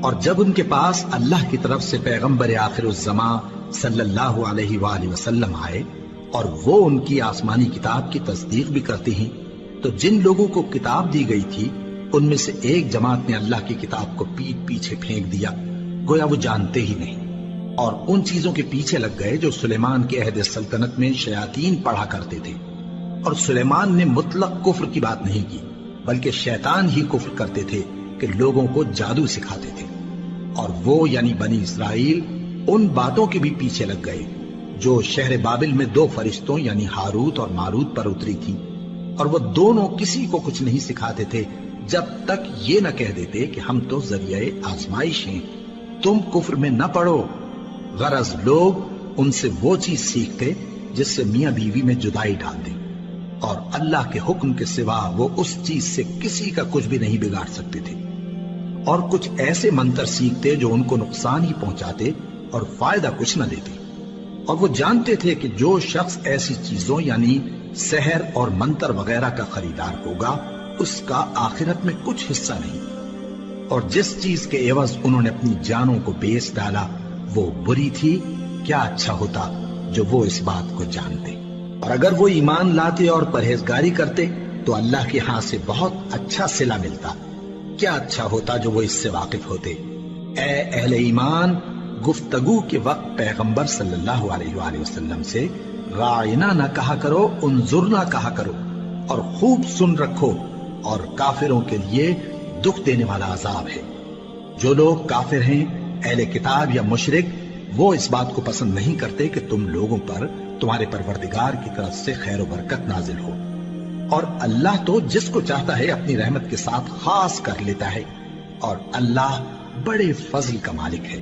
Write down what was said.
اور جب ان کے پاس اللہ کی طرف سے پیغمبر آخر الزماں صلی اللہ علیہ وآلہ وسلم آئے اور وہ ان کی آسمانی کتاب کی تصدیق بھی کرتی ہیں، تو جن لوگوں کو کتاب دی گئی تھی ان میں سے ایک جماعت نے اللہ کی کتاب کو پیٹ پیچھے پھینک دیا، گویا وہ جانتے ہی نہیں، اور ان چیزوں کے پیچھے لگ گئے جو سلیمان کے عہد سلطنت میں شیاطین پڑھا کرتے تھے۔ اور سلیمان نے مطلق کفر کی بات نہیں کی، بلکہ شیطان ہی کفر کرتے تھے کہ لوگوں کو جادو سکھاتے تھے۔ اور وہ یعنی بنی اسرائیل ان باتوں کے بھی پیچھے لگ گئے جو شہر بابل میں دو فرشتوں یعنی ہاروت اور ماروت پر اتری تھی، اور وہ دونوں کسی کو کچھ نہیں سکھاتے تھے جب تک یہ نہ کہہ دیتے کہ ہم تو ذریعہ آزمائش ہیں، تم کفر میں نہ پڑو۔ غرض لوگ ان سے وہ چیز سیکھتے جس سے میاں بیوی میں جدائی ڈال دیں، اور اللہ کے حکم کے سوا وہ اس چیز سے کسی کا کچھ بھی نہیں بگاڑ سکتے تھے، اور کچھ ایسے منتر سیکھتے جو ان کو نقصان ہی پہنچاتے اور فائدہ کچھ نہ دیتے۔ اور وہ جانتے تھے کہ جو شخص ایسی چیزوں یعنی سحر اور منتر وغیرہ کا خریدار ہوگا اس کا آخرت میں کچھ حصہ نہیں، اور جس چیز کے عوض انہوں نے اپنی جانوں کو بیچ ڈالا وہ بری تھی، کیا اچھا ہوتا جو وہ اس بات کو جانتے۔ اور اگر وہ ایمان لاتے اور پرہیزگاری کرتے تو اللہ کے ہاں سے بہت اچھا صلہ ملتا، کیا اچھا ہوتا جو وہ اس سے واقف ہوتے۔ اے اہل ایمان، گفتگو کے وقت پیغمبر صلی اللہ علیہ وآلہ وسلم سے راعنا نہ کہا کرو، انظرنا کہا کرو، اور خوب سن رکھو، اور کافروں کے لیے دکھ دینے والا عذاب ہے۔ جو لوگ کافر ہیں، اہل کتاب یا مشرک، وہ اس بات کو پسند نہیں کرتے کہ تم لوگوں پر تمہارے پروردگار کی طرف سے خیر و برکت نازل ہو، اور اللہ تو جس کو چاہتا ہے اپنی رحمت کے ساتھ خاص کر لیتا ہے، اور اللہ بڑے فضل کا مالک ہے۔